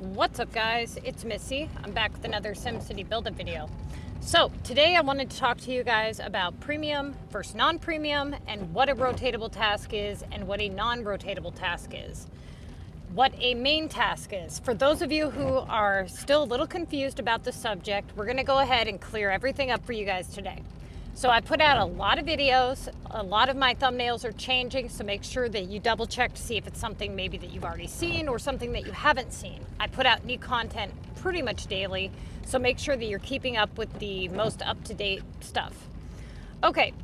What's up, guys? It's Missy. I'm back with another SimCity Buildit video. So today I wanted to talk to you guys about premium versus non-premium and what a rotatable task is and what a non-rotatable task is. What a main task is. For those of you who are still a little confused about the subject, we're going to go ahead and clear everything up for you guys today. So I put out a lot of videos. A lot of my thumbnails are changing, so make sure that you double check to see if it's something maybe that you've already seen or something that you haven't seen. I put out new content pretty much daily, so make sure that you're keeping up with the most up-to-date stuff. Okay,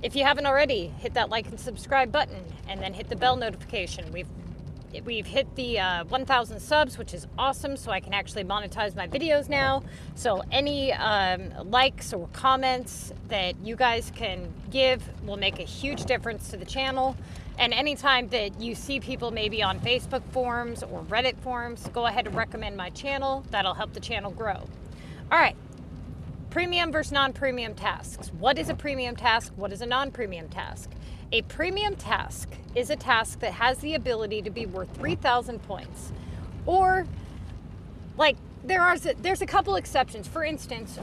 if you haven't already, hit that like and subscribe button and then hit the bell notification. We've hit the 1,000 subs, which is awesome, so I can actually monetize my videos now. So any likes or comments that you guys can give will make a huge difference to the channel. And anytime that you see people maybe on Facebook forums or Reddit forums, go ahead and recommend my channel. That'll help the channel grow. All right, premium versus non-premium tasks. What is a premium task? What is a non-premium task? A premium task is a task that has the ability to be worth 3,000 points. Or, like, there's a couple exceptions. For instance,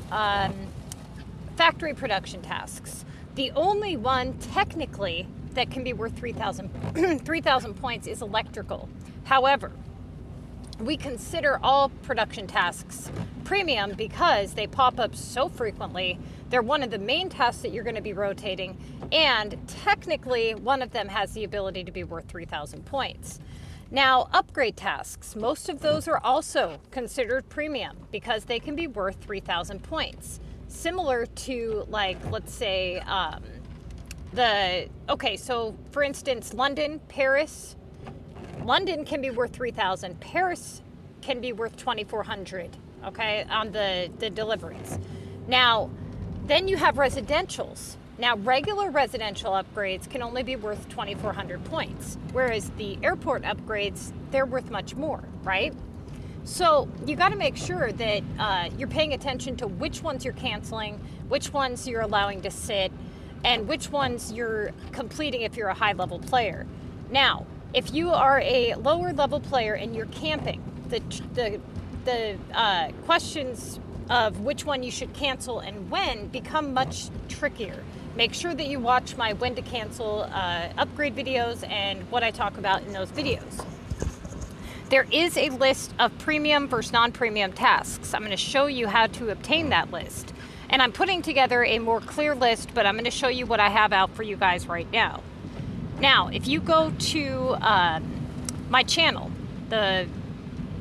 factory production tasks. The only one, technically, that can be worth 3,000 points is electrical. However, we consider all production tasks premium because they pop up so frequently. They're one of the main tasks that you're going to be rotating, and technically one of them has the ability to be worth 3,000 points. Now, upgrade tasks, most of those are also considered premium because they can be worth 3,000 points. Similar to, like, let's say, so for instance, London, Paris. London can be worth 3,000. Paris can be worth 2,400, okay, on the deliveries. Now, then you have residentials. Now, regular residential upgrades can only be worth 2,400 points, whereas the airport upgrades, they're worth much more, right? So you got to make sure that you're paying attention to which ones you're canceling, which ones you're allowing to sit, and which ones you're completing if you're a high-level player. Now, if you are a lower-level player and you're camping, the questions of which one you should cancel and when become much trickier. Make sure that you watch my when to cancel upgrade videos and what I talk about in those videos. There is a list of premium versus non-premium tasks. I'm going to show you how to obtain that list. And I'm putting together a more clear list, but I'm going to show you what I have out for you guys right now. Now, if you go to my channel, the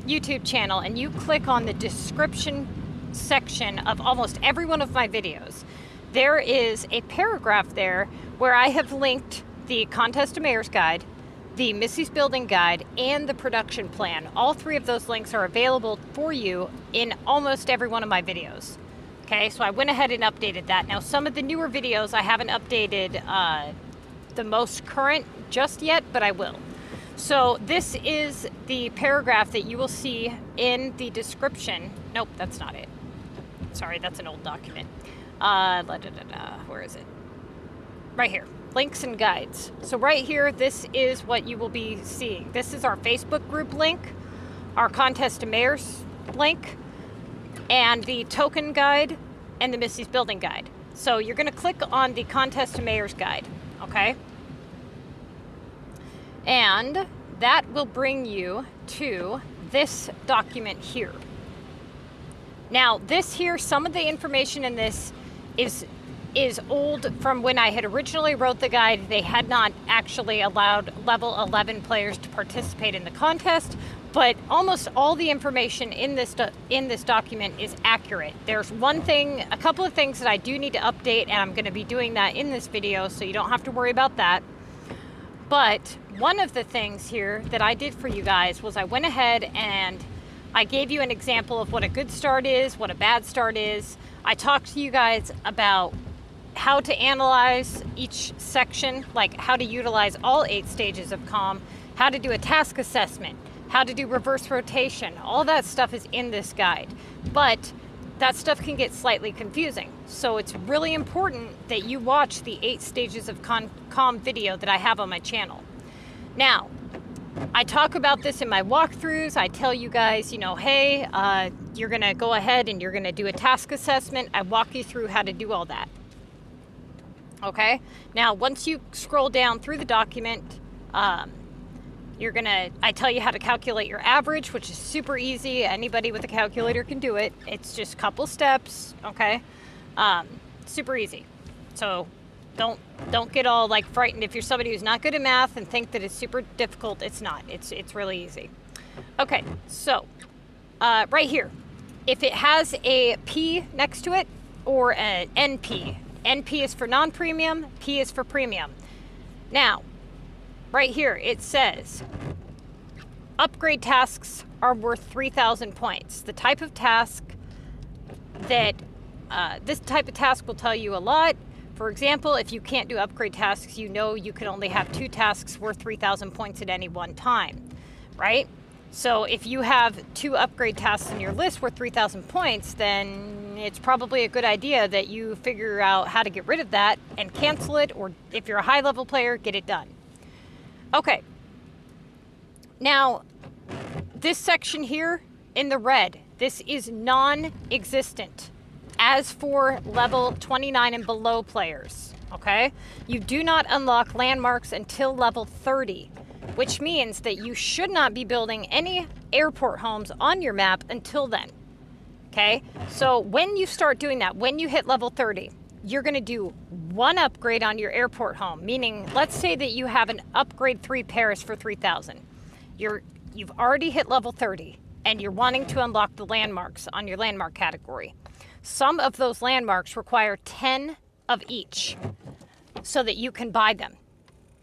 YouTube channel, and you click on the description section of almost every one of my videos, there is a paragraph there where I have linked the Contest to Mayor's Guide, the Missy's Building Guide, and the production plan. All three of those links are available for you in almost every one of my videos. Okay, so I went ahead and updated that. Now, some of the newer videos I haven't updated the most current just yet, but I will. So this is the paragraph that you will see in the description. Nope, that's not it. Sorry, that's an old document. Where is it? Right here, links and guides. So right here, this is what you will be seeing. This is our Facebook group link, our Contest to Mayor's link, and the token guide and the Missy's Building Guide. So you're gonna click on the Contest to Mayor's Guide, okay? And that will bring you to this document here. Now, this here, some of the information in this is old from when I had originally wrote the guide. They had not actually allowed level 11 players to participate in the contest, but almost all the information in this document is accurate. There's a couple of things that I do need to update, and I'm going to be doing that in this video, so you don't have to worry about that. But one of the things here that I did for you guys was I went ahead and I gave you an example of what a good start is, what a bad start is. I talked to you guys about how to analyze each section, like how to utilize all 8 stages of CoM, how to do a task assessment, how to do reverse rotation. All that stuff is in this guide, but that stuff can get slightly confusing. So it's really important that you watch the 8 stages of CoM video that I have on my channel. Now, I talk about this in my walkthroughs. I tell you guys, you know, hey, you're gonna go ahead and you're gonna do a task assessment. I walk you through how to do all that. Okay, now once you scroll down through the document, I tell you how to calculate your average, which is super easy. Anybody with a calculator can do it. It's just a couple steps, okay? Super easy. So don't get all like frightened if you're somebody who's not good at math and think that it's super difficult. It's not. It's really easy. Okay, so right here, if it has a P next to it or an NP. NP is for non-premium, P is for premium. Now, right here it says upgrade tasks are worth 3,000 points. The type of task that this type of task will tell you a lot. For example, if you can't do upgrade tasks, you know you can only have 2 tasks worth 3,000 points at any one time, right? So if you have 2 upgrade tasks in your list worth 3,000 points, then it's probably a good idea that you figure out how to get rid of that and cancel it, or if you're a high level player, get it done. Okay. Now, this section here in the red, this is non-existent. As for level 29 and below players, okay? You do not unlock landmarks until level 30, which means that you should not be building any airport homes on your map until then, okay? So when you start doing that, when you hit level 30, you're gonna do 1 upgrade on your airport home, meaning let's say that you have an upgrade 3 Paris for 3,000. You've already hit level 30 and you're wanting to unlock the landmarks on your landmark category. Some of those landmarks require 10 of each so that you can buy them.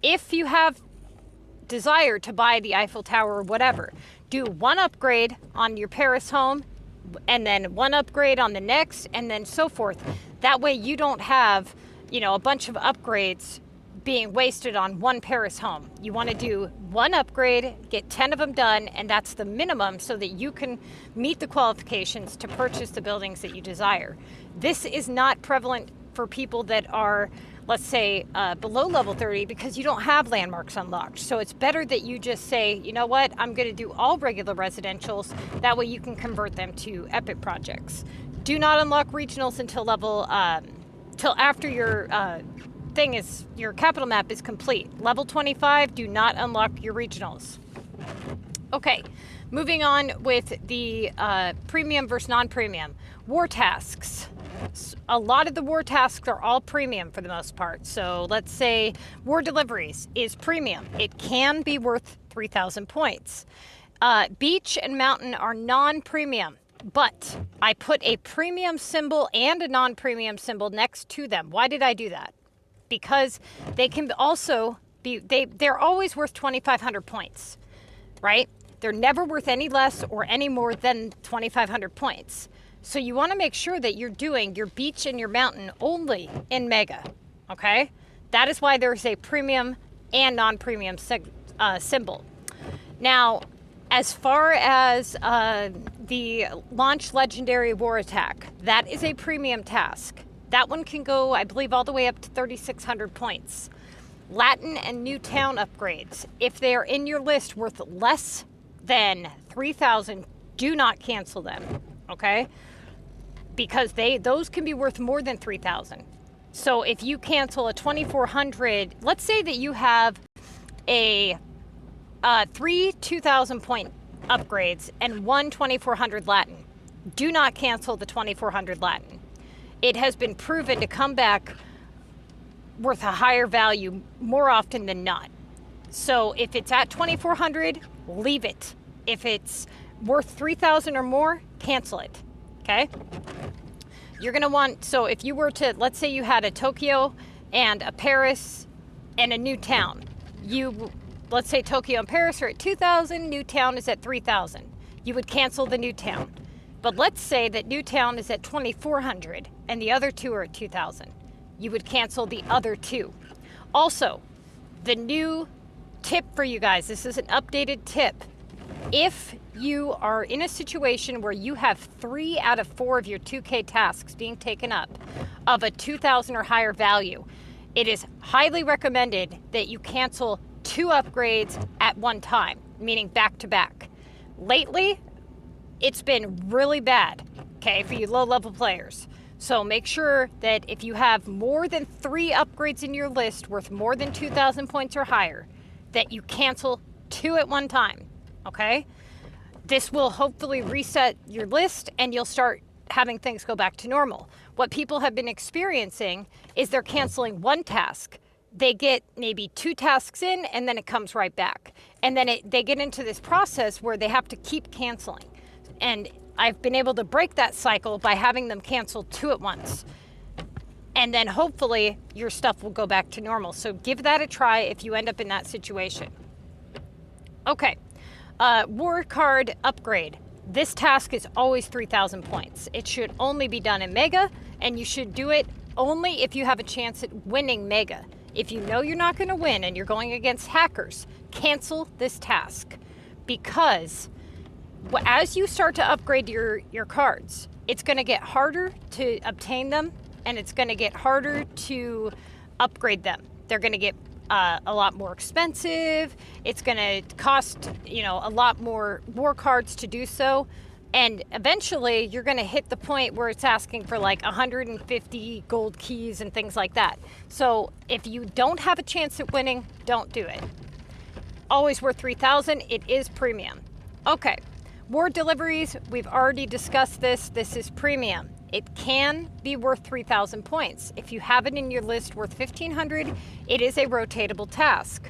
If you have desire to buy the Eiffel Tower or whatever, do 1 upgrade on your Paris home and then 1 upgrade on the next and then so forth. That way you don't have, you know, a bunch of upgrades being wasted on 1 Paris home. You want to do 1 upgrade, get 10 of them done, and that's the minimum so that you can meet the qualifications to purchase the buildings that you desire. This is not prevalent for people that are, let's say, below level 30 because you don't have landmarks unlocked. So it's better that you just say, you know what, I'm going to do all regular residentials. That way you can convert them to epic projects. Do not unlock regionals until level, till after your your capital map is complete. Level 25, do not unlock your regionals. Okay, moving on with the premium versus non-premium. War tasks. A lot of the war tasks are all premium for the most part. So let's say war deliveries is premium. It can be worth 3,000 points. Beach and mountain are non-premium, but I put a premium symbol and a non-premium symbol next to them. Why did I do that? Because they can also be, they're always worth 2,500 points, right? They're never worth any less or any more than 2,500 points. So you want to make sure that you're doing your beach and your mountain only in Mega, okay? That is why there's a premium and non-premium symbol. Now, as far as the launch legendary war attack, that is a premium task. That one can go, I believe, all the way up to 3,600 points. Latin and new town upgrades, if they are in your list worth less than 3,000, do not cancel them, okay? Because those can be worth more than 3,000. So if you cancel a 2,400, let's say that you have a 3 2,000 point upgrades and 1 2,400 Latin. Do not cancel the 2,400 Latin. It has been proven to come back worth a higher value more often than not. So if it's at 2,400, leave it. If it's worth 3,000 or more, cancel it, okay? You're gonna want, so if you were to, let's say you had a Tokyo and a Paris and a new town. Let's say Tokyo and Paris are at 2,000, new town is at 3,000. You would cancel the new town. But let's say that new town is at 2,400 and the other 2 are at 2,000. You would cancel the other 2. Also, the new tip for you guys, this is an updated tip. If you are in a situation where you have 3 out of 4 of your 2K tasks being taken up of a 2,000 or higher value, it is highly recommended that you cancel 2 upgrades at one time. meaning back to back. Lately, it's been really bad, okay, for you low-level players. So make sure that if you have more than 3 upgrades in your list worth more than 2,000 points or higher, that you cancel 2 at one time, okay? This will hopefully reset your list and you'll start having things go back to normal. What people have been experiencing is they're canceling 1 task. They get maybe 2 tasks in and then it comes right back. And then they get into this process where they have to keep canceling. And I've been able to break that cycle by having them cancel 2 at once. And then hopefully your stuff will go back to normal. So give that a try if you end up in that situation. Okay, war card upgrade. This task is always 3,000 points. It should only be done in Mega, and you should do it only if you have a chance at winning Mega. If you know you're not going to win and you're going against hackers, cancel this task. Because as you start to upgrade your cards, it's going to get harder to obtain them, and it's going to get harder to upgrade them. They're going to get a lot more expensive. It's going to cost, a lot more war cards to do so. And eventually you're going to hit the point where it's asking for like 150 gold keys and things like that. So if you don't have a chance at winning, don't do it. Always worth 3,000. It is premium. Okay. War deliveries, we've already discussed this. This is premium. It can be worth 3,000 points. If you have it in your list worth 1,500, it is a rotatable task.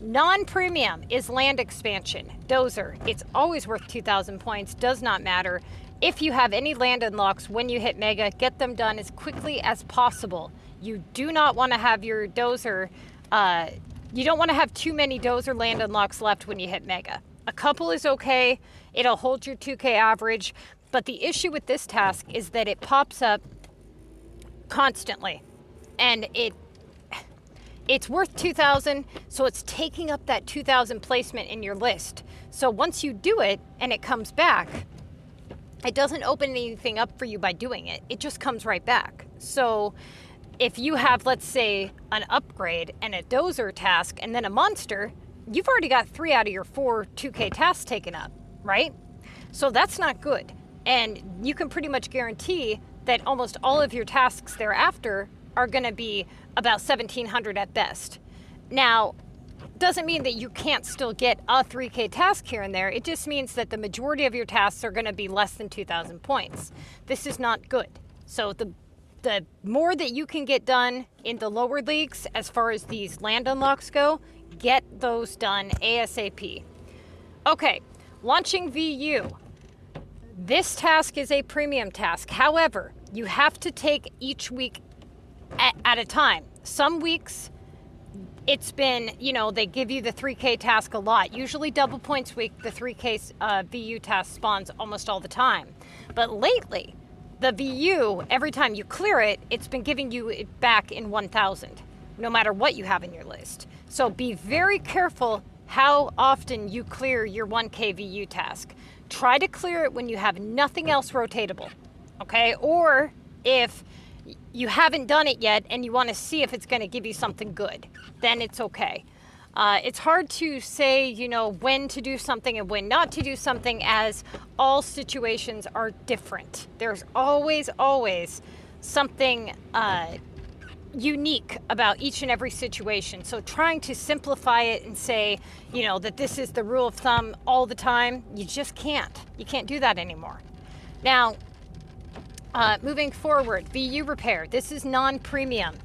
Non-premium is land expansion. Dozer, it's always worth 2,000 points, does not matter. If you have any land unlocks when you hit Mega, get them done as quickly as possible. You do not want to have your Dozer, you don't want to have too many Dozer land unlocks left when you hit Mega. A couple is okay, it'll hold your 2K average, but the issue with this task is that it pops up constantly, and it's worth 2,000, so it's taking up that 2,000 placement in your list. So once you do it and it comes back, it doesn't open anything up for you by doing it. It just comes right back. So if you have, let's say, an upgrade and a Dozer task and then a monster, you've already got 3 out of your 4 2K tasks taken up, right? So that's not good. And you can pretty much guarantee that almost all of your tasks thereafter are going to be about 1,700 at best. Now, doesn't mean that you can't still get a 3K task here and there. It just means that the majority of your tasks are going to be less than 2,000 points. This is not good. So the more that you can get done in the lower leagues as far as these land unlocks go, get those done ASAP. Okay, launching VU. This task is a premium task. However, you have to take each week at a time. Some weeks, it's been, they give you the 3K task a lot. Usually double points week, the 3K VU task spawns almost all the time. But lately, the VU, every time you clear it, it's been giving you it back in 1,000, no matter what you have in your list. So be very careful how often you clear your 1K VU task. Try to clear it when you have nothing else rotatable, okay? Or if you haven't done it yet and you want to see if it's going to give you something good, then it's okay. It's hard to say, when to do something and when not to do something, as all situations are different. There's always something unique about each and every situation. So trying to simplify it and say, that this is the rule of thumb all the time, you just can't. You can't do that anymore. Now, moving forward, VU repair. This is non-premium,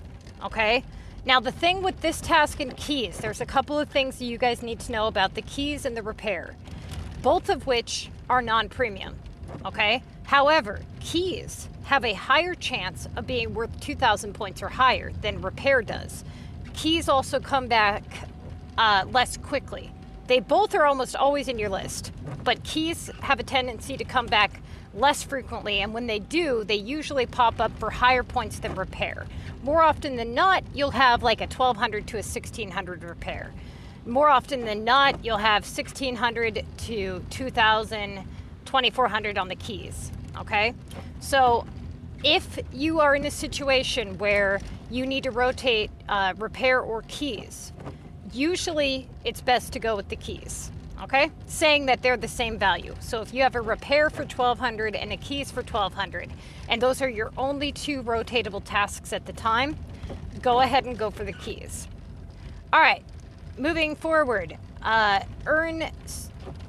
okay? Now, the thing with this task and keys, there's a couple of things that you guys need to know about the keys and the repair, both of which are non-premium, okay? However, keys have a higher chance of being worth 2,000 points or higher than repair does. Keys also come back less quickly. They both are almost always in your list, but keys have a tendency to come back less frequently, and when they do, they usually pop up for higher points than repair. More often than not, you'll have like a 1,200 to a 1,600 repair. More often than not, you'll have 1,600 to 2,000, 2,400 on the keys, okay? So if you are in a situation where you need to rotate repair or keys, usually it's best to go with the keys, okay? Saying that they're the same value. So if you have a repair for $1,200 and a keys for $1,200, and those are your only 2 rotatable tasks at the time, go ahead and go for the keys. All right, moving forward, earn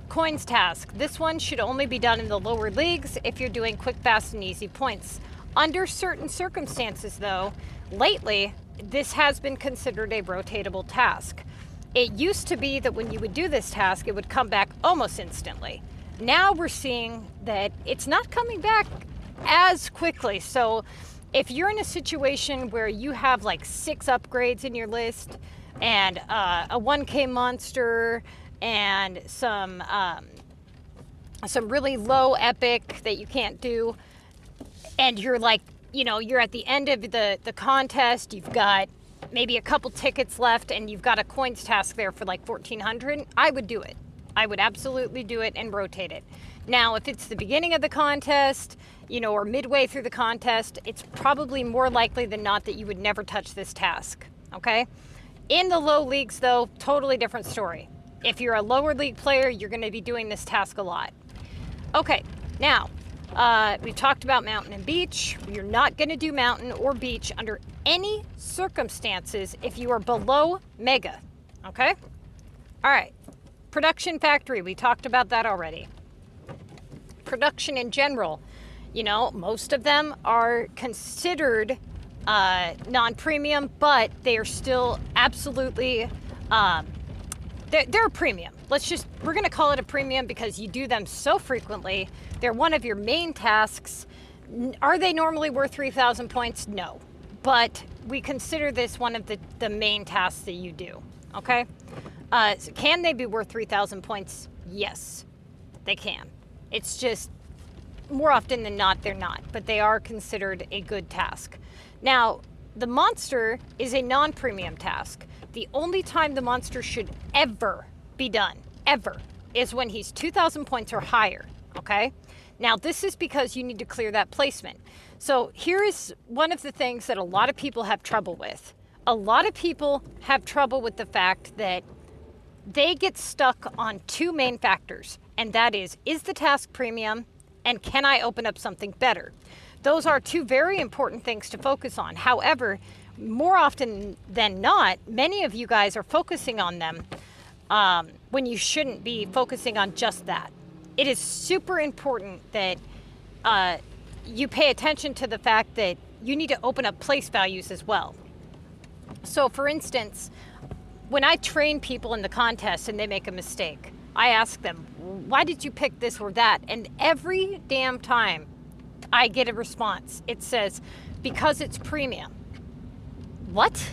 coins task. This one should only be done in the lower leagues if you're doing quick, fast, and easy points. Under certain circumstances though, lately, this has been considered a rotatable task. It used to be that when you would do this task, it would come back almost instantly. Now we're seeing that it's not coming back as quickly. So if you're in a situation where you have like 6 upgrades in your list and a 1K monster and some really low epic that you can't do, and you're like, you know, you're at the end of the contest, you've got maybe a couple tickets left and you've got a coins task there for like 1,400, I would do it. I would absolutely do it and rotate it. Now, if it's the beginning of the contest, you know, or midway through the contest, it's probably more likely than not that you would never touch this task, okay? In the low leagues though, totally different story. If you're a lower league player, you're gonna be doing this task a lot. Okay, now, we've talked about mountain and beach. You're not going to do mountain or beach under any circumstances if you are below mega, okay? All right, production factory, we talked about that already. Production in general, you know, most of them are considered non-premium, but they are still absolutely, they're a premium. We're going to call it a premium because you do them so frequently. They're one of your main tasks. Are they normally worth 3,000 points? No. But we consider this one of the main tasks that you do, okay? So can they be worth 3,000 points? Yes, they can. It's just more often than not, they're not, but they are considered a good task. Now, the monster is a non-premium task. The only time the monster should ever be done, ever, is when he's 2,000 points or higher, okay? Now, this is because you need to clear that placement. So here is one of the things that a lot of people have trouble with. A lot of people have trouble with the fact that they get stuck on 2 main factors, and that is the task premium, and can I open up something better? Those are 2 very important things to focus on. However, more often than not, many of you guys are focusing on them when you shouldn't be focusing on just that. It is super important that you pay attention to the fact that you need to open up place values as well. So for instance, when I train people in the contest and they make a mistake, I ask them, why did you pick this or that? And every damn time I get a response, it says, because it's premium. What?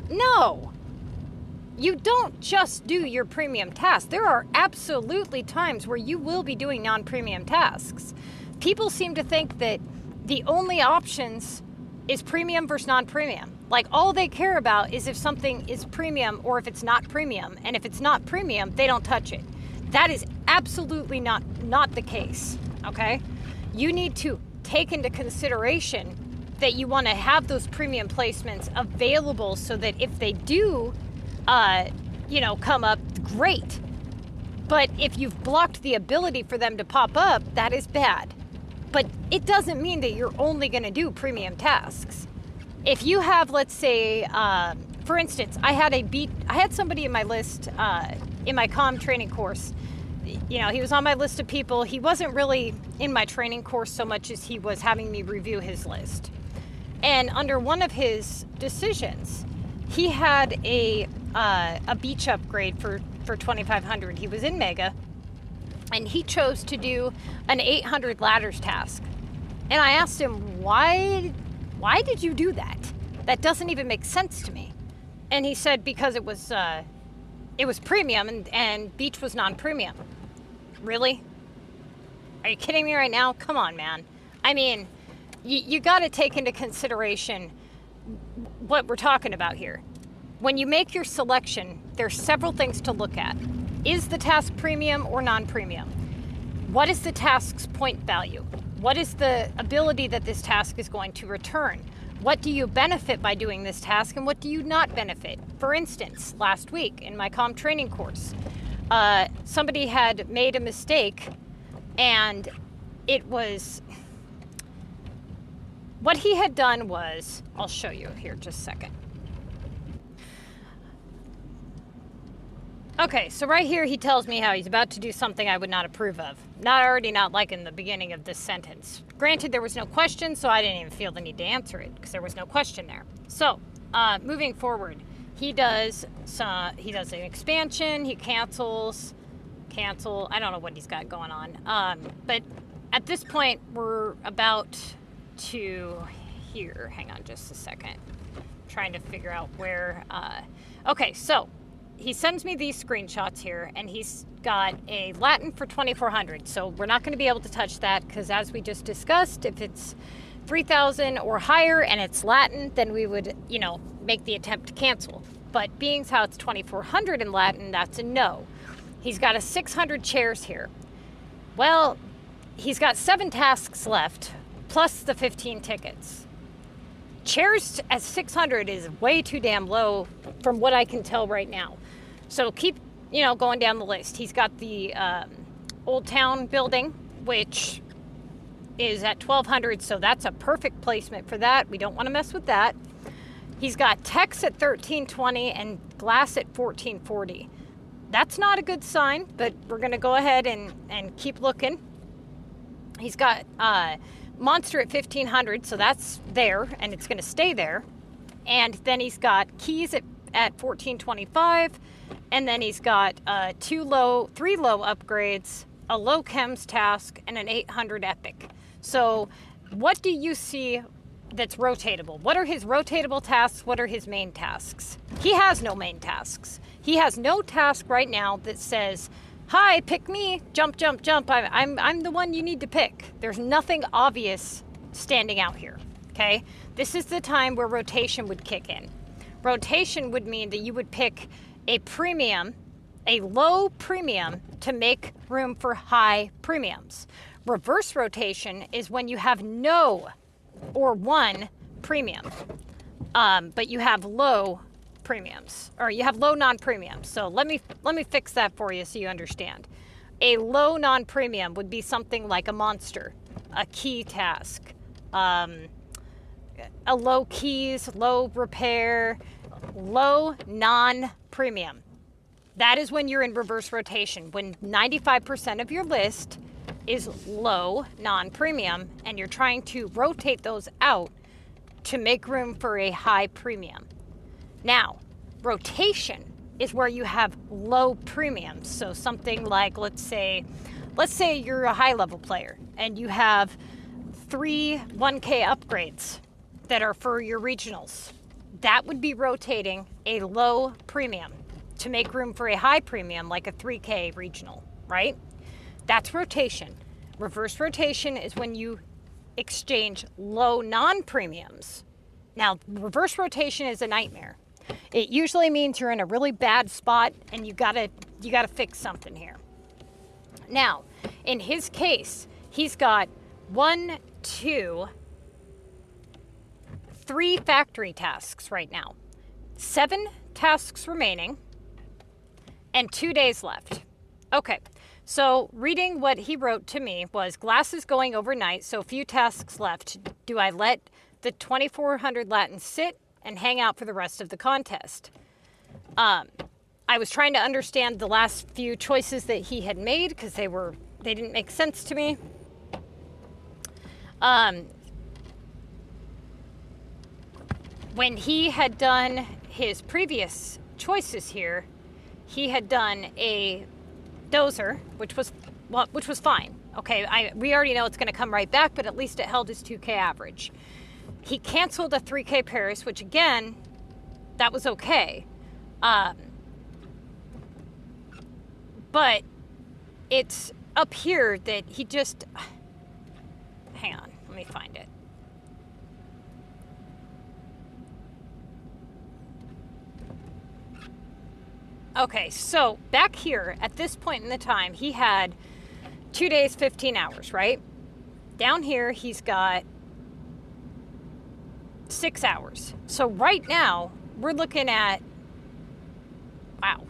No. You don't just do your premium tasks. There are absolutely times where you will be doing non-premium tasks. People seem to think that the only options is premium versus non-premium. Like all they care about is if something is premium or if it's not premium. And if it's not premium, they don't touch it. That is absolutely not the case, okay? You need to take into consideration that you want to have those premium placements available so that if they do, come up, great. But if you've blocked the ability for them to pop up, that is bad. But it doesn't mean that you're only going to do premium tasks. If you have, let's say, for instance, I had somebody in my list in my CoM training course. You know, he was on my list of people. He wasn't really in my training course so much as he was having me review his list. And under one of his decisions, he had a beach upgrade for 2,500. He was in Mega, and he chose to do an 800 ladders task. And I asked him, why did you do that? That doesn't even make sense to me. And he said, because it was premium and beach was non-premium. Really? Are you kidding me right now? Come on, man. I mean, you got to take into consideration what we're talking about here. When you make your selection, there's several things to look at. Is the task premium or non-premium? What is the task's point value? What is the ability that this task is going to return? What do you benefit by doing this task and what do you not benefit? For instance, last week in my CoM training course, somebody had made a mistake, and it was, what he had done was, I'll show you here just a second. Okay, so right here he tells me how he's about to do something I would not approve of. Not like in the beginning of this sentence. Granted, there was no question, so I didn't even feel the need to answer it because there was no question there. So, moving forward, he does an expansion, he cancel. I don't know what he's got going on. But at this point, we're about to here. Hang on just a second. I'm trying to figure out where. Okay, so he sends me these screenshots here, and he's got a Latin for 2,400. So we're not going to be able to touch that because, as we just discussed, if it's 3,000 or higher and it's Latin, then we would, make the attempt to cancel. But being how it's 2,400 in Latin, that's a no. He's got a 600 chairs here. Well, he's got 7 tasks left, plus the 15 tickets. Chairs at 600 is way too damn low from what I can tell right now. So keep, going down the list. He's got the Old Town building, which is at 1,200, so that's a perfect placement for that. We don't want to mess with that. He's got Tex at 1,320 and Glass at 1,440. That's not a good sign, but we're going to go ahead and keep looking. He's got Monster at 1,500, so that's there, and it's going to stay there. And then he's got Keys at 1,425, and then he's got 3 low upgrades, a low chems task, and an 800 epic. So what do you see that's rotatable? What are his rotatable tasks? What are his main tasks? He has no main tasks. He has no task right now that says, hi, pick me, jump, jump, jump. I'm the one you need to pick. There's nothing obvious standing out here, okay? This is the time where rotation would kick in. Rotation would mean that you would pick a premium, a low premium, to make room for high premiums. Reverse rotation is when you have no or one premium, but you have low premiums, or you have low non-premiums. So let me fix that for you so you understand. A low non-premium would be something like a monster, a key task, a low keys, low repair, low non-premium. That is when you're in reverse rotation, when 95% of your list is low non-premium and you're trying to rotate those out to make room for a high premium. Now, rotation is where you have low premiums. So something like, let's say you're a high level player and you have 3 1K upgrades that are for your regionals. That would be rotating a low premium to make room for a high premium like a 3K regional, right? That's rotation. Reverse rotation is when you exchange low non-premiums. Now, reverse rotation is a nightmare. It usually means you're in a really bad spot and you gotta fix something here. Now, in his case, he's got 1, 2, 3 factory tasks right now, 7 tasks remaining, and 2 days left. Okay, so reading what he wrote to me was, Glass is going overnight, so a few tasks left. Do I let the 2,400 Latin sit and hang out for the rest of the contest? I was trying to understand the last few choices that he had made because they didn't make sense to me. When he had done his previous choices here, he had done a dozer, which was fine. Okay, we already know it's going to come right back, but at least it held his 2K average. He canceled a 3K Paris, which again, that was okay. But it's up here that he just, hang on, let me find it. Okay, so back here at this point in the time, he had 2 days, 15 hours, right? Down here, he's got 6 hours. So right now, we're looking at, wow,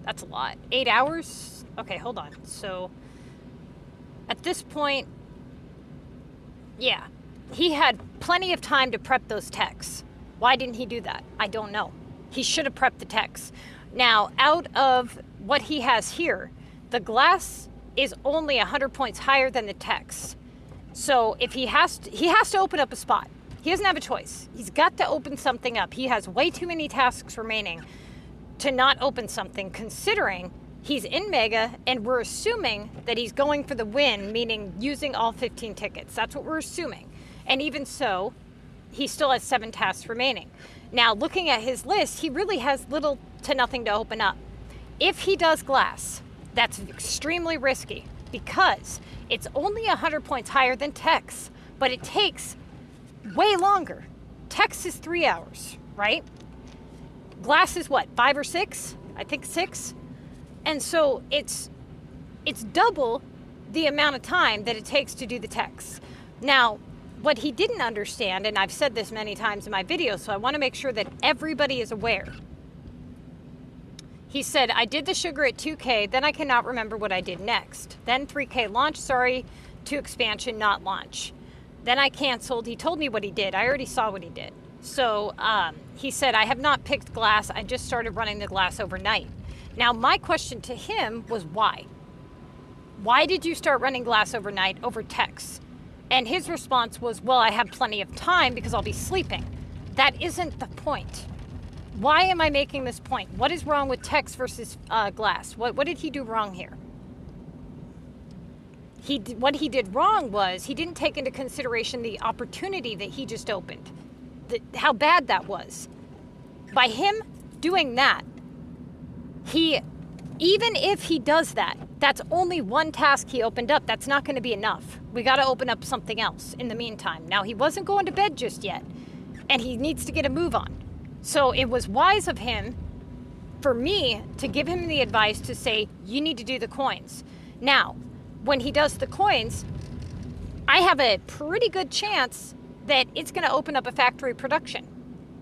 that's a lot. 8 hours? Okay, hold on. So at this point, yeah, he had plenty of time to prep those texts. Why didn't he do that? I don't know. He should have prepped the texts. Now, out of what he has here, the glass is only 100 points higher than the text. So if he has to open up a spot. He doesn't have a choice. He's got to open something up. He has way too many tasks remaining to not open something, considering he's in Mega and we're assuming that he's going for the win, meaning using all 15 tickets. That's what we're assuming. And even so, he still has 7 tasks remaining. Now, looking at his list, he really has little to nothing to open up. If he does glass, that's extremely risky because it's only 100 points higher than text, but it takes way longer. Text is 3 hours, right? Glass is what, 5 or 6? I think 6. And so it's double the amount of time that it takes to do the text. Now, what he didn't understand, and I've said this many times in my videos, so I want to make sure that everybody is aware. He said, I did the sugar at 2K, then I cannot remember what I did next. Then 3K launch, sorry, 2 expansion, not launch. Then I canceled. He told me what he did. I already saw what he did. So he said, I have not picked glass. I just started running the glass overnight. Now, my question to him was why? Why did you start running glass overnight over text? And his response was, well, I have plenty of time because I'll be sleeping. That isn't the point. Why am I making this point? What is wrong with text versus glass? What did he do wrong here? What he did wrong was he didn't take into consideration the opportunity that he just opened, how bad that was. By him doing that, even if he does that, that's only one task he opened up. That's not going to be enough. We got to open up something else in the meantime. Now, he wasn't going to bed just yet, and he needs to get a move on. So it was wise of him, for me, to give him the advice to say, you need to do the coins. Now, when he does the coins, I have a pretty good chance that it's going to open up a factory production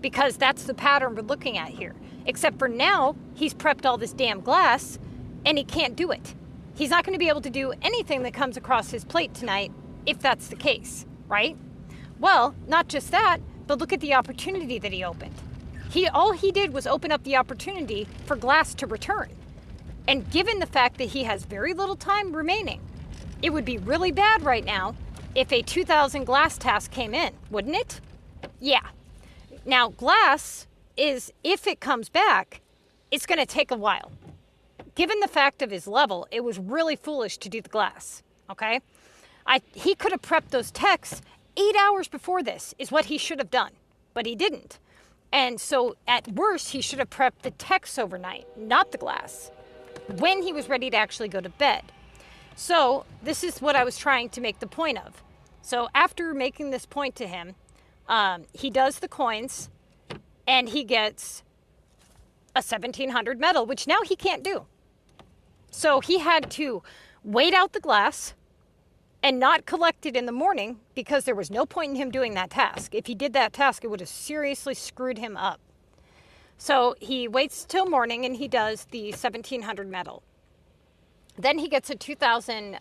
because that's the pattern we're looking at here. Except for now, he's prepped all this damn glass and he can't do it. He's not going to be able to do anything that comes across his plate tonight if that's the case, right? Well, not just that, but look at the opportunity that he opened. All he did was open up the opportunity for glass to return. And given the fact that he has very little time remaining, it would be really bad right now if a 2,000 glass task came in, wouldn't it? Yeah. Now, glass is, if it comes back, it's going to take a while. Given the fact of his level, it was really foolish to do the glass, okay? He could have prepped those texts 8 hours before this is what he should have done, but he didn't. And so at worst, he should have prepped the text overnight, not the glass, when he was ready to actually go to bed. So this is what I was trying to make the point of. So after making this point to him, he does the coins and he gets a 1,700 medal, which now he can't do. So he had to wait out the glass and not collect it in the morning because there was no point in him doing that task. If he did that task, it would have seriously screwed him up. So he waits till morning and he does the 1,700 medal. Then he gets a 2,000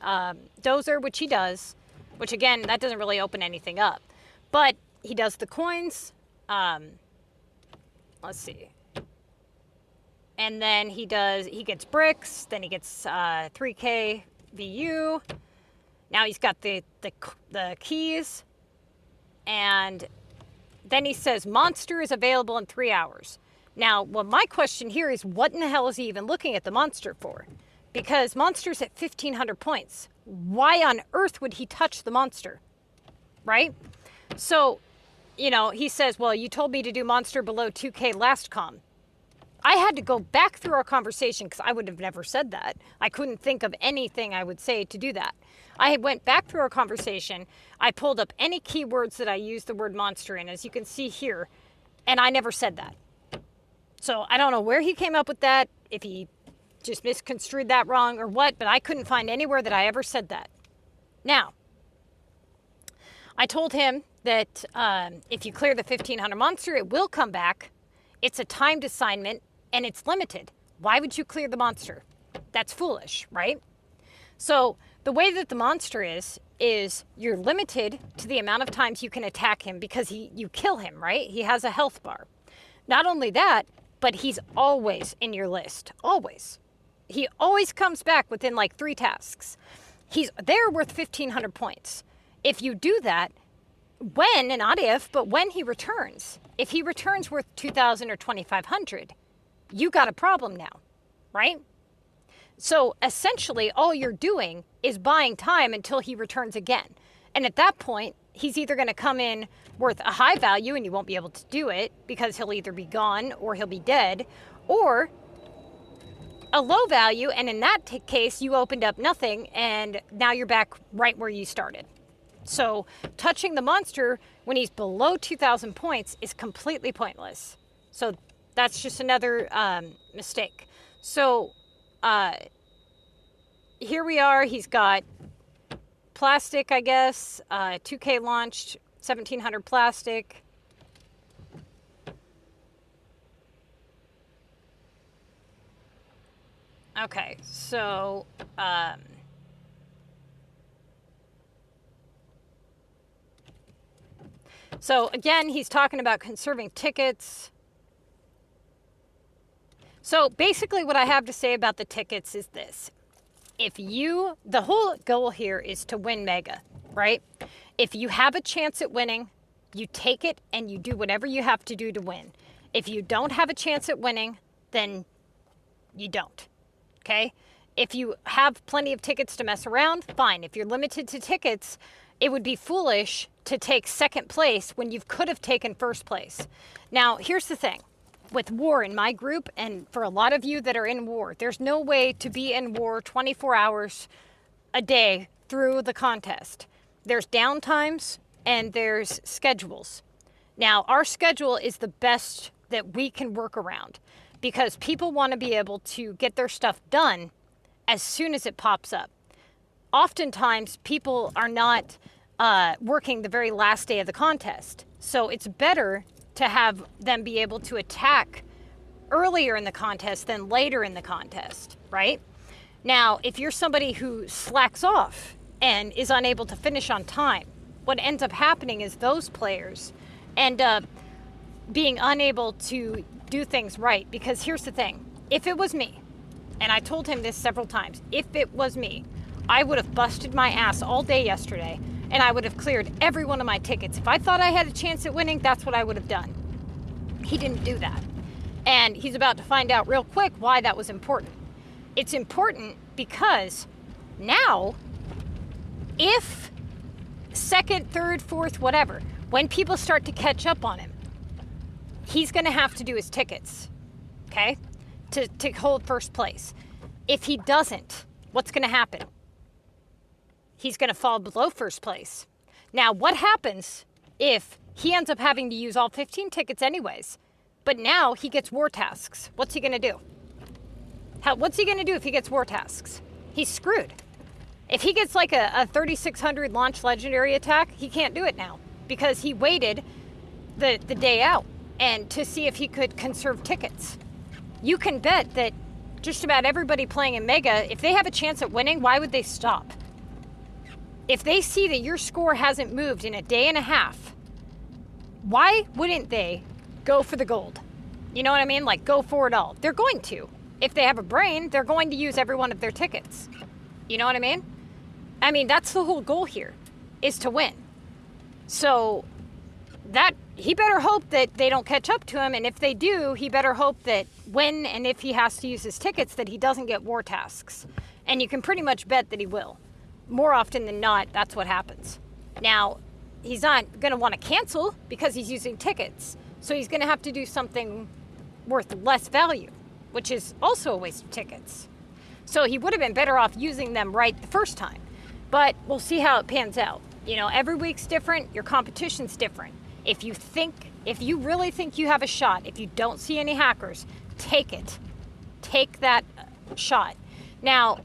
dozer, which he does, which again, that doesn't really open anything up. But he does the coins. Let's see. And then he gets bricks. Then he gets 3K VU. Now he's got the keys. And then he says, monster is available in 3 hours. Now, well, my question here is, what in the hell is he even looking at the monster for? Because monster's at 1,500 points. Why on earth would he touch the monster? Right? So, you know, he says, well, you told me to do monster below 2K last CoM. I had to go back through our conversation because I would have never said that. I couldn't think of anything I would say to do that. I went back through our conversation. I pulled up any keywords that I used the word monster in, as you can see here, and I never said that. So I don't know where he came up with that, if he just misconstrued that wrong or what, but I couldn't find anywhere that I ever said that. Now, I told him that if you clear the 1500 monster, it will come back. It's a timed assignment and it's limited. Why would you clear the monster? That's foolish, right? So the way that the monster is you're limited to the amount of times you can attack him because you kill him, right? He has a health bar. Not only that, but he's always in your list, always. He always comes back within like 3 tasks. They're worth 1500 points. If you do that, when, and not if, but when he returns, if he returns worth 2000 or 2500, you got a problem now, right? So essentially all you're doing is buying time until he returns again. And at that point, he's either going to come in worth a high value and you won't be able to do it because he'll either be gone or he'll be dead, or a low value, and in that case, you opened up nothing and now you're back right where you started. So touching the monster when he's below 2,000 points is completely pointless. So that's just another mistake. So here we are. He's got plastic, I guess, 2K launched, 1,700 plastic. Okay, so so again, he's talking about conserving tickets. So basically what I have to say about the tickets is this. The whole goal here is to win Mega, right? If you have a chance at winning, you take it and you do whatever you have to do to win. If you don't have a chance at winning, then you don't, okay? If you have plenty of tickets to mess around, fine. If you're limited to tickets, it would be foolish to take second place when you could have taken first place. Now, here's the thing. With war in my group, and for a lot of you that are in war, there's no way to be in war 24 hours a day through the contest. There's downtimes and there's schedules. Now, our schedule is the best that we can work around because people want to be able to get their stuff done as soon as it pops up. Oftentimes, people are not working the very last day of the contest. So it's better to have them be able to attack earlier in the contest than later in the contest, right? Now, if you're somebody who slacks off and is unable to finish on time, what ends up happening is those players end up being unable to do things right. Because here's the thing, if it was me, and I told him this several times, if it was me, I would have busted my ass all day yesterday and I would have cleared every one of my tickets. If I thought I had a chance at winning, that's what I would have done. He didn't do that. And he's about to find out real quick why that was important. It's important because now, if second, third, fourth, whatever, when people start to catch up on him, he's going to have to do his tickets, okay, to hold first place. If he doesn't, what's going to happen? He's going to fall below first place. Now, what happens if he ends up having to use all 15 tickets anyways, but now he gets war tasks? What's he going to do? What's he going to do if he gets war tasks? He's screwed. If he gets like a 3,600 launch legendary attack, he can't do it now because he waited the day out and to see if he could conserve tickets. You can bet that just about everybody playing in Mega, if they have a chance at winning, why would they stop? If they see that your score hasn't moved in a day and a half, why wouldn't they go for the gold? You know what I mean? Like, go for it all. They're going to. If they have a brain, they're going to use every one of their tickets. You know what I mean? I mean, that's the whole goal here, is to win. So that he better hope that they don't catch up to him, and if they do, he better hope that when and if he has to use his tickets, that he doesn't get war tasks. And you can pretty much bet that he will. More often than not, that's what happens. Now, he's not going to want to cancel because he's using tickets. So he's going to have to do something worth less value, which is also a waste of tickets. So he would have been better off using them right the first time. But we'll see how it pans out. You know, every week's different. Your competition's different. If you really think you have a shot, if you don't see any hackers, take it. Take that shot. Now,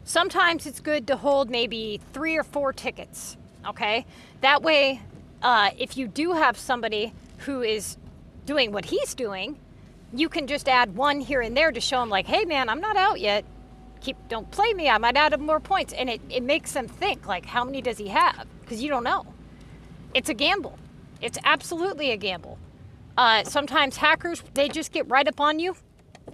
sometimes it's good to hold maybe 3 or 4 tickets okay? That way, if you do have somebody who is doing what he's doing, you can just add one here and there to show him like, hey man, I'm not out yet. Don't play me, I might add him more points. And it makes them think like, how many does he have? Because you don't know. It's a gamble. It's absolutely a gamble. Sometimes hackers, they just get right up on you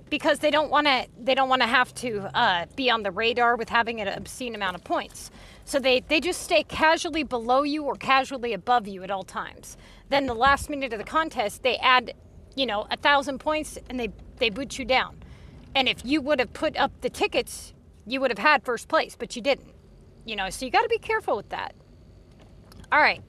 because they don't want to have to be on the radar with having an obscene amount of points. So they just stay casually below you or casually above you at all times. Then the last minute of the contest, they add, 1,000 points and they boot you down. And if you would have put up the tickets, you would have had first place, but you didn't. So you got to be careful with that. All right.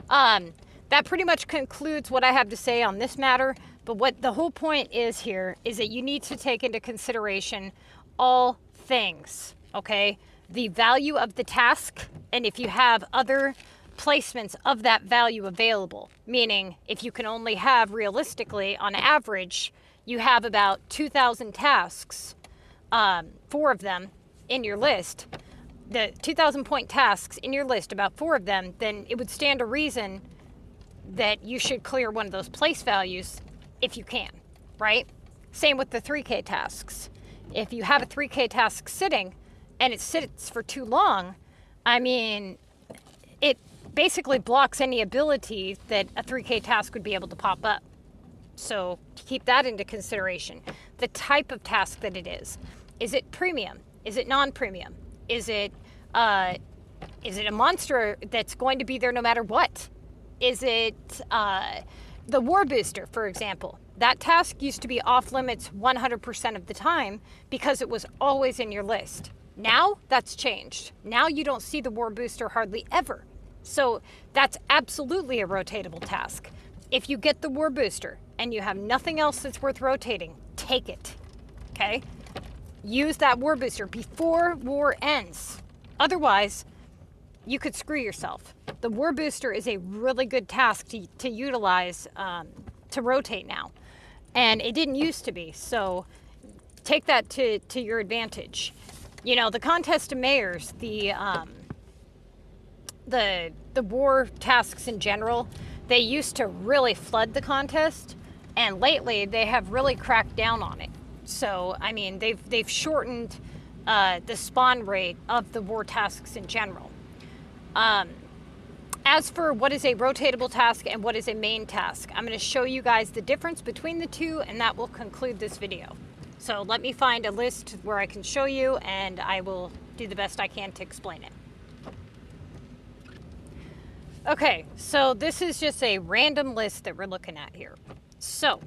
That pretty much concludes what I have to say on this matter. But what the whole point is here is that you need to take into consideration all things, okay? The value of the task, and if you have other placements of that value available, meaning if you can only have realistically on average, you have about 2,000 tasks, 4 of them in your list, the 2,000 point tasks in your list, about 4 of them, then it would stand to reason that you should clear one of those place values if you can, right? Same with the 3K tasks. If you have a 3K task sitting and it sits for too long, I mean, it basically blocks any ability that a 3K task would be able to pop up. So keep that into consideration. The type of task that it is. Is it premium? Is it non-premium? Is it a monster that's going to be there no matter what? Is it the war booster, for example? That task used to be off limits 100% of the time because it was always in your list. Now that's changed. Now you don't see the war booster hardly ever. So that's absolutely a rotatable task. If you get the war booster and you have nothing else that's worth rotating, take it, okay? Use that war booster before war ends. Otherwise, you could screw yourself. The war booster is a really good task to utilize to rotate now. And it didn't used to be, so take that to your advantage. The contest of mayors, the war tasks in general, they used to really flood the contest, and lately they have really cracked down on it. So, I mean, they've shortened the spawn rate of the war tasks in general. As for what is a rotatable task and what is a main task, I'm going to show you guys the difference between the two, and that will conclude this video. So let me find a list where I can show you, and I will do the best I can to explain it. Okay, so this is just a random list that we're looking at here. So,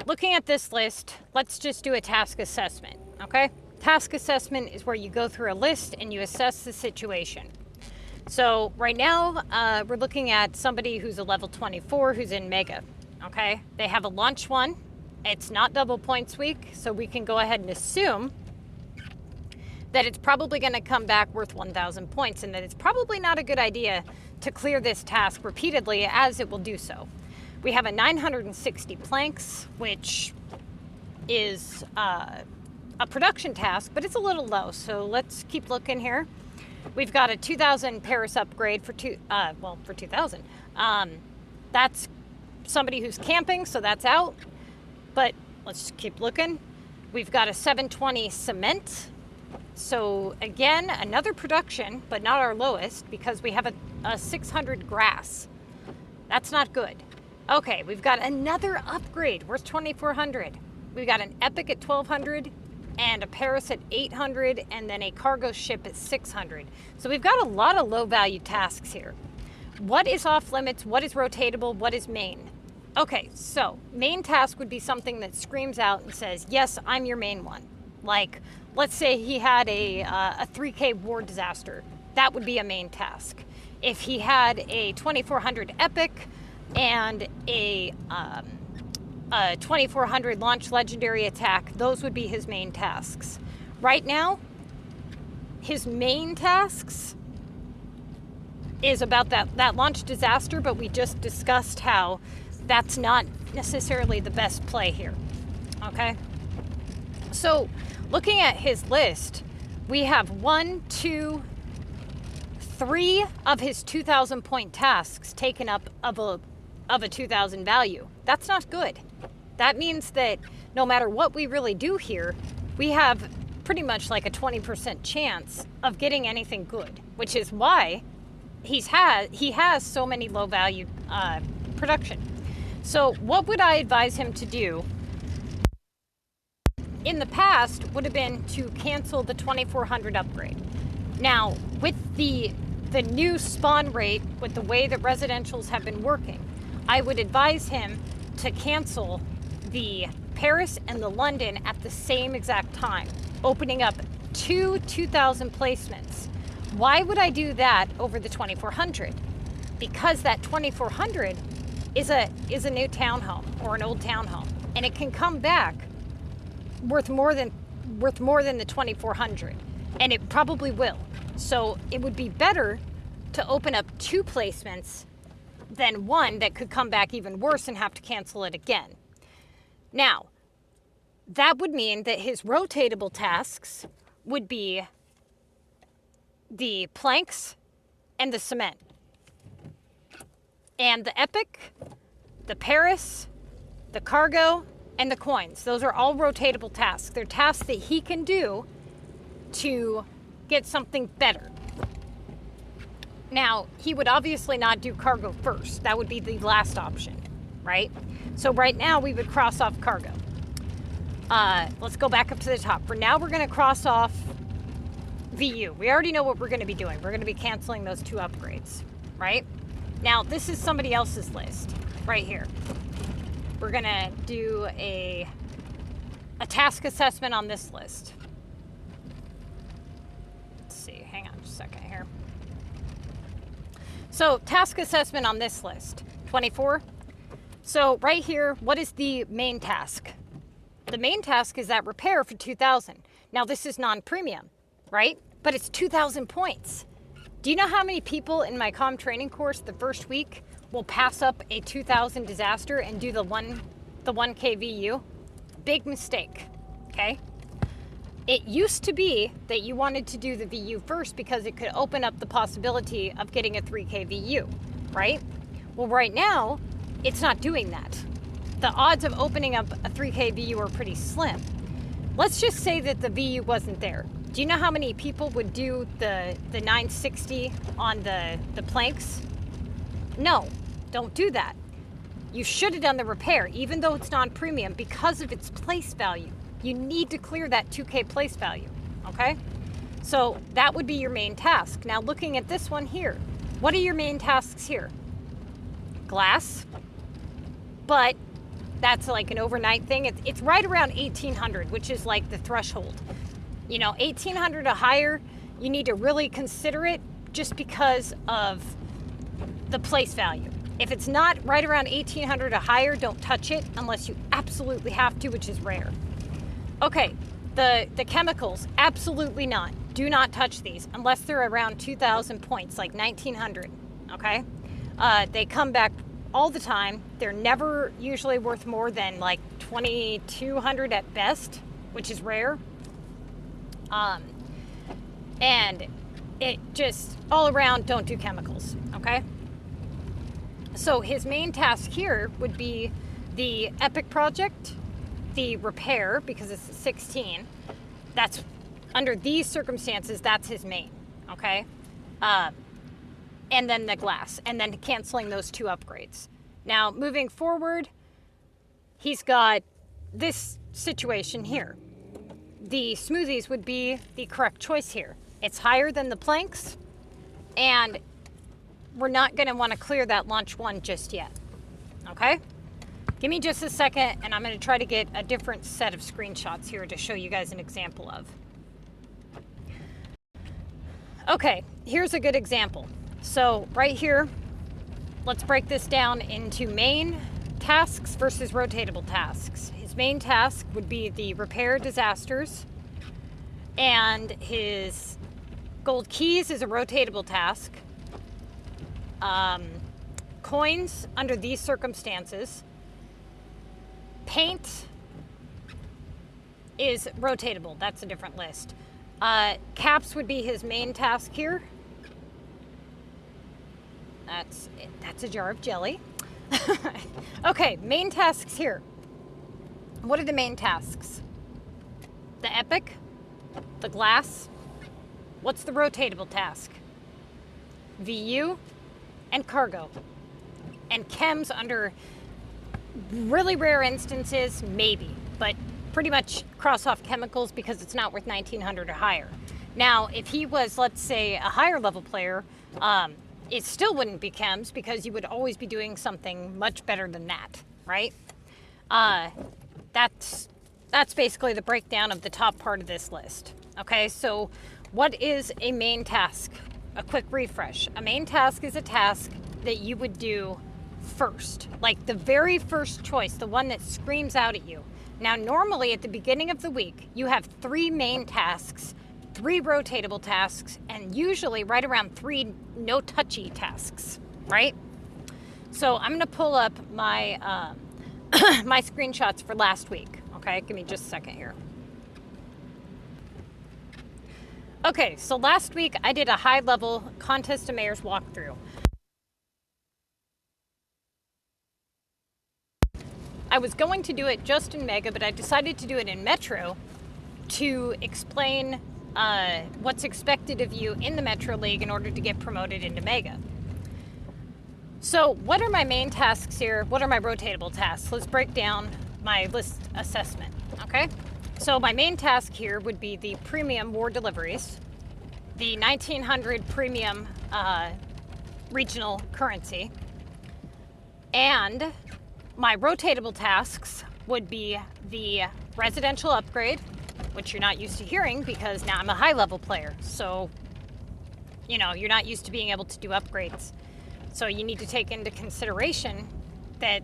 looking at this list, let's just do a task assessment, okay? Task assessment is where you go through a list and you assess the situation. So, right now, we're looking at somebody who's a level 24 who's in Mega, okay? They have a launch one. It's not double points week, so we can go ahead and assume that it's probably going to come back worth 1,000 points, and that it's probably not a good idea to clear this task repeatedly, as it will do so. We have a 960 planks, which is a production task, but it's a little low, so let's keep looking here. We've got a 2,000 Paris upgrade for 2,000. That's somebody who's camping, so that's out. But let's keep looking. We've got a 720 cement. So again, another production, but not our lowest, because we have a 600 grass. That's not good. Okay, we've got another upgrade worth 2,400. We've got an epic at 1,200 and a Paris at 800, and then a cargo ship at 600. So we've got a lot of low value tasks here. What is off limits? What is rotatable? What is main? Okay, so main task would be something that screams out and says, yes, I'm your main one. Like, let's say he had a 3K war disaster. That would be a main task. If he had a 2,400 epic and a 2,400 launch legendary attack, those would be his main tasks. Right now, his main tasks is about that launch disaster, but we just discussed how that's not necessarily the best play here, okay? So looking at his list, we have 1, 2, 3 of his 2,000 point tasks taken up of a 2,000 value. That's not good. That means that no matter what we really do here, we have pretty much like a 20% chance of getting anything good, which is why he has so many low value production. So what would I advise him to do in the past would have been to cancel the 2400 upgrade. Now, with the new spawn rate, with the way that residentials have been working, I would advise him to cancel the Paris and the London at the same exact time, opening up 2,000 placements. Why would I do that over the 2400? Because that 2400 is a new townhome or an old townhome, and it can come back worth more than the 2400, and it probably will. So it would be better to open up 2 placements than one that could come back even worse and have to cancel it again. Now, that would mean that his rotatable tasks would be the planks and the cement. And the epic, the Paris, the cargo, and the coins. Those are all rotatable tasks. They're tasks that he can do to get something better. Now, he would obviously not do cargo first. That would be the last option, right? So right now we would cross off cargo. Let's go back up to the top. For now, we're going to cross off VU. We already know what we're going to be doing. We're going to be canceling those 2 upgrades, right? Now, this is somebody else's list right here. We're going to do a task assessment on this list. Let's see. Hang on just a second here. So, task assessment on this list. 24. So, right here, what is the main task? The main task is that repair for 2,000. Now, this is non-premium, right? But it's 2,000 points. Do you know how many people in my CoM training course the first week will pass up a 2,000 disaster and do the 1K VU? Big mistake, okay? It used to be that you wanted to do the VU first because it could open up the possibility of getting a 3K VU, right? Well, right now, it's not doing that. The odds of opening up a 3K VU are pretty slim. Let's just say that the VU wasn't there. Do you know how many people would do the 960 on the planks? No, don't do that. You should have done the repair, even though it's non-premium, because of its place value. You need to clear that 2K place value, okay? So that would be your main task. Now looking at this one here, what are your main tasks here? Glass, but that's like an overnight thing. It's right around 1,800, which is like the threshold. You know, 1,800 or higher, you need to really consider it just because of the place value. If it's not right around 1,800 or higher, don't touch it unless you absolutely have to, which is rare. Okay, the chemicals, absolutely not. Do not touch these unless they're around 2,000 points, like 1,900, okay? They come back all the time. They're never usually worth more than like 2,200 at best, which is rare. And it just all around, don't do chemicals, okay? So his main task here would be the epic project, the repair, because it's 16. That's under these circumstances, that's his main, okay? And then the glass, and then canceling those 2 upgrades. Now, moving forward, he's got this situation here. The smoothies would be the correct choice here. It's higher than the planks, and we're not going to want to clear that launch 1 just yet, okay? Give me just a second, and I'm going to try to get a different set of screenshots here to show you guys an example of. Okay, here's a good example. So right here, let's break this down into main tasks versus rotatable tasks. His main task would be the repair disasters, and his gold keys is a rotatable task. Coins under these circumstances. Paint is rotatable. That's a different list. Caps would be his main task here. That's a jar of jelly. Okay, main tasks here. What are the main tasks? The epic, the glass. What's the rotatable task? VU and cargo. And chems under really rare instances, maybe, but pretty much cross off chemicals because it's not worth 1900 or higher. Now, if he was, let's say, a higher level player, it still wouldn't be chems because you would always be doing something much better than that, right? That's basically the breakdown of the top part of this list. Okay, so what is a main task? A quick refresh. A main task is a task that you would do first, like the very first choice, the one that screams out at you. Now, normally at the beginning of the week, you have 3 main tasks, 3 rotatable tasks, and usually right around 3 no-touchy tasks, right? So I'm going to pull up my my screenshots for last week. Okay, give me just a second here. Okay, so last week I did a high-level Contest of Mayors walkthrough. I was going to do it just in Mega, but I decided to do it in Metro to explain what's expected of you in the Metro League in order to get promoted into Mega. So what are my main tasks here? What are my rotatable tasks? Let's break down my list assessment, okay? So my main task here would be the premium war deliveries, the 1900 premium regional currency, and my rotatable tasks would be the residential upgrade, which you're not used to hearing because now I'm a high level player. So, you know, you're not used to being able to do upgrades. So you need to take into consideration that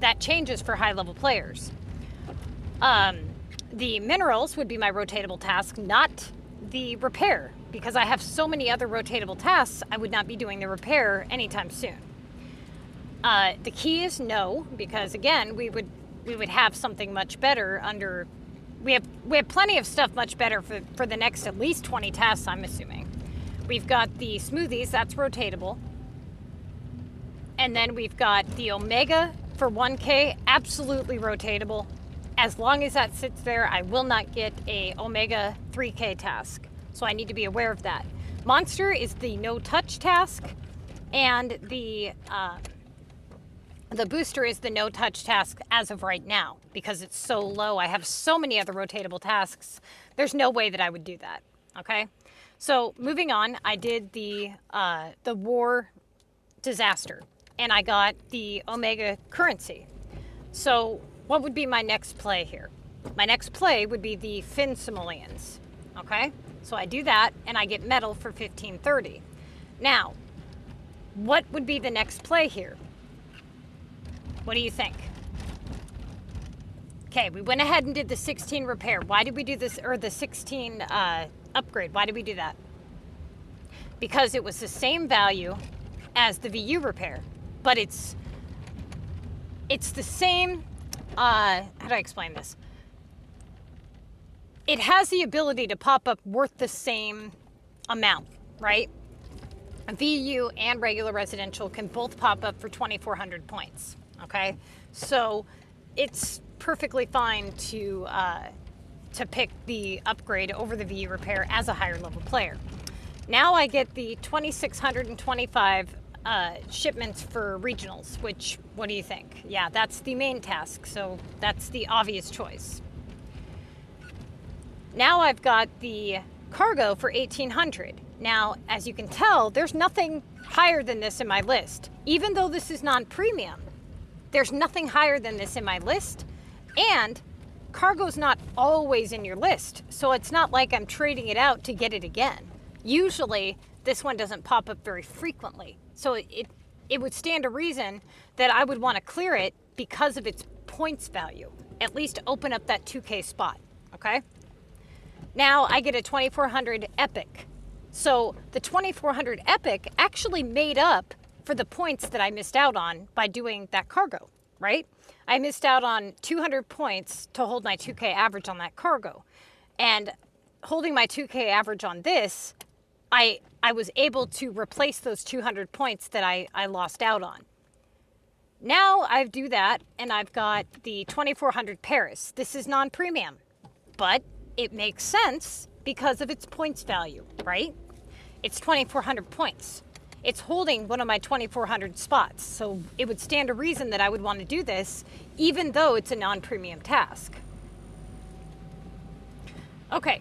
that changes for high level players. The minerals would be my rotatable task, not the repair, because I have so many other rotatable tasks, I would not be doing the repair anytime soon. The key is no, because again, we would have something much better under. We have plenty of stuff much better for the next at least 20 tasks, I'm assuming. We've got the smoothies, that's rotatable. And then we've got the Omega for 1K, absolutely rotatable. As long as that sits there, I will not get a Omega 3K task. So I need to be aware of that. Monster is the no touch task, and the booster is the no touch task as of right now because it's so low. I have so many other rotatable tasks. There's no way that I would do that. Okay. So moving on, I did the war disaster and I got the Omega currency. So what would be my next play here? My next play would be the Finn simoleons. Okay. So I do that and I get metal for 1530. Now, what would be the next play here? What do you think? Okay, we went ahead and did the 16 repair. Why did we do this, or the 16 upgrade? Why did we do that? Because it was the same value as the VU repair, but it's the same, how do I explain this? It has the ability to pop up worth the same amount, right? VU and regular residential can both pop up for 2,400 points. Okay, so it's perfectly fine to pick the upgrade over the VU repair as a higher level player. Now I get the 2,625 shipments for regionals, which, what do you think? Yeah, that's the main task, so that's the obvious choice. Now I've got the cargo for 1,800. Now, as you can tell, there's nothing higher than this in my list. Even though this is non-premium, there's nothing higher than this in my list, and cargo's not always in your list, so it's not like I'm trading it out to get it again. Usually, this one doesn't pop up very frequently, so it would stand to reason that I would want to clear it because of its points value, at least open up that 2K spot, okay? Now I get a 2,400 epic. So the 2,400 epic actually made up for the points that I missed out on by doing that cargo, right? I missed out on 200 points to hold my 2K average on that cargo. And holding my 2K average on this I was able to replace those 200 points that I lost out on. Now I do that, and I've got the 2400 Paris. This is non-premium, but it makes sense because of its points value, right? It's 2400 points. It's holding one of my 2400 spots, so it would stand to reason that I would want to do this, even though it's a non-premium task. Okay,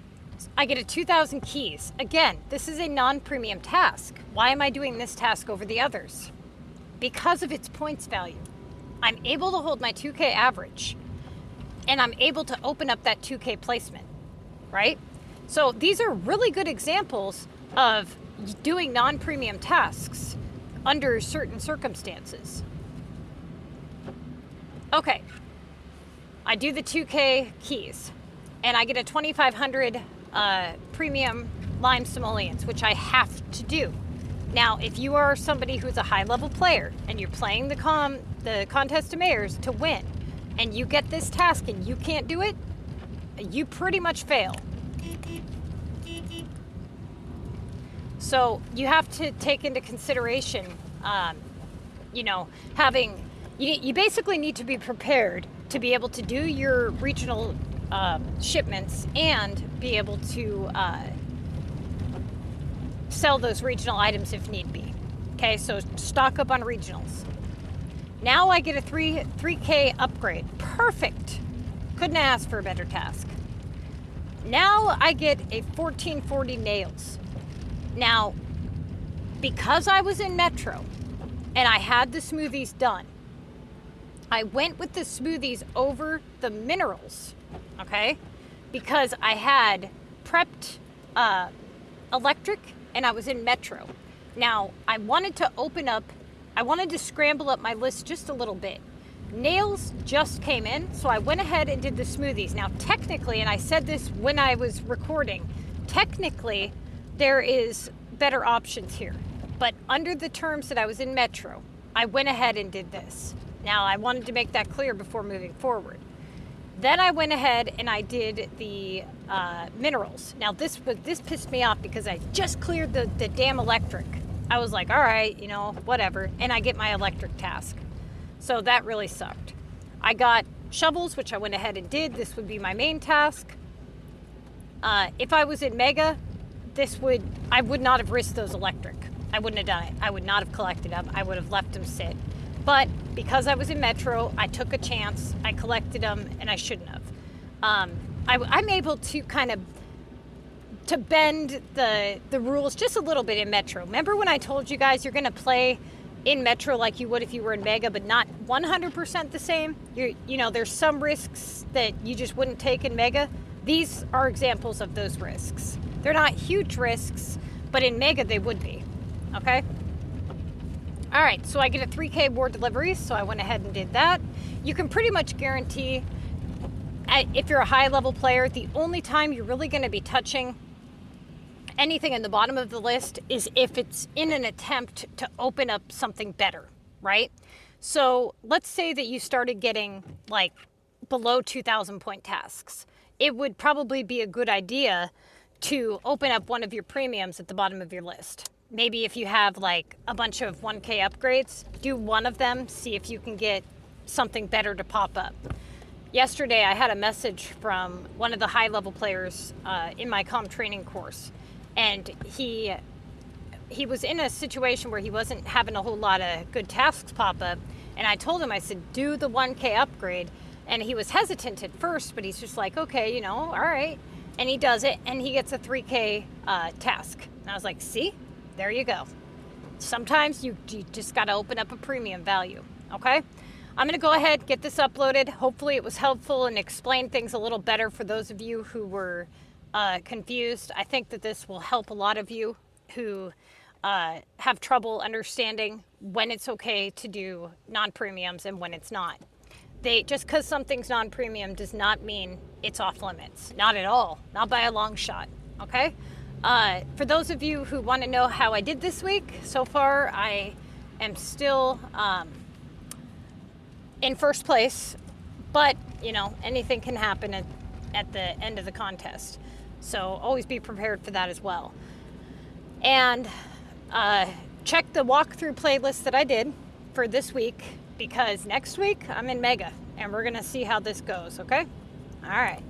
I get a 2000 keys. Again, this is a non-premium task. Why am I doing this task over the others? Because of its points value. I'm able to hold my 2K average, and I'm able to open up that 2K placement, right? So these are really good examples of doing non-premium tasks under certain circumstances. Okay, I do the 2K keys, and I get a 2500 premium lime simoleons, which I have to do. Now, if you are somebody who's a high-level player and you're playing the Contest of Mayors to win, and you get this task and you can't do it, you pretty much fail. So you have to take into consideration, you know, you basically need to be prepared to be able to do your regional shipments and be able to sell those regional items if need be. Okay, so stock up on regionals. Now I get a 3K upgrade. Perfect. Couldn't ask for a better task. Now I get a 1440 nails. Now, because I was in Metro and I had the smoothies done, I went with the smoothies over the minerals, okay? Because I had prepped electric and I was in Metro. Now, I wanted to scramble up my list just a little bit. Nails just came in, so I went ahead and did the smoothies. Now, technically, and I said this when I was recording, technically, there is better options here. But under the terms that I was in Metro, I went ahead and did this. Now, I wanted to make that clear before moving forward. Then I went ahead and I did the minerals. Now, this pissed me off because I just cleared the damn electric. I was like, all right, you know, whatever. And I get my electric task. So that really sucked. I got shovels, which I went ahead and did. This would be my main task. If I was in Mega, I would not have risked those electric. I wouldn't have done it. I would not have collected them. I would have left them sit. But because I was in Metro, I took a chance. I collected them, and I shouldn't have. I'm able to kind of to bend the rules just a little bit in Metro. Remember when I told you guys you're going to play in Metro like you would if you were in Mega, but not 100% the same? You know, there's some risks that you just wouldn't take in Mega. These are examples of those risks. They're not huge risks, but in Mega they would be, okay? All right, so I get a 3K war deliveries, so I went ahead and did that. You can pretty much guarantee, if you're a high-level player, the only time you're really going to be touching anything in the bottom of the list is if it's in an attempt to open up something better, right? So let's say that you started getting like below 2,000 point tasks. It would probably be a good idea to open up one of your premiums at the bottom of your list. Maybe if you have like a bunch of 1K upgrades, do one of them, see if you can get something better to pop up. Yesterday, I had a message from one of the high-level players in my CoM training course, and he was in a situation where he wasn't having a whole lot of good tasks pop up, and I told him, I said, do the 1K upgrade, and he was hesitant at first, but he's just like, okay, you know, all right, and he does it, and he gets a 3K task. And I was like, see? There you go. Sometimes you just got to open up a premium value, okay? I'm going to go ahead, get this uploaded. Hopefully it was helpful and explained things a little better for those of you who were confused. I think that this will help a lot of you who have trouble understanding when it's okay to do non-premiums and when it's not. Just because something's non-premium does not mean it's off limits. Not at all. Not by a long shot, okay? For those of you who want to know how I did this week, so far I am still in first place, but you know, anything can happen at the end of the contest. So always be prepared for that as well. And check the walkthrough playlist that I did for this week, because next week I'm in Mega and we're gonna see how this goes, okay? All right.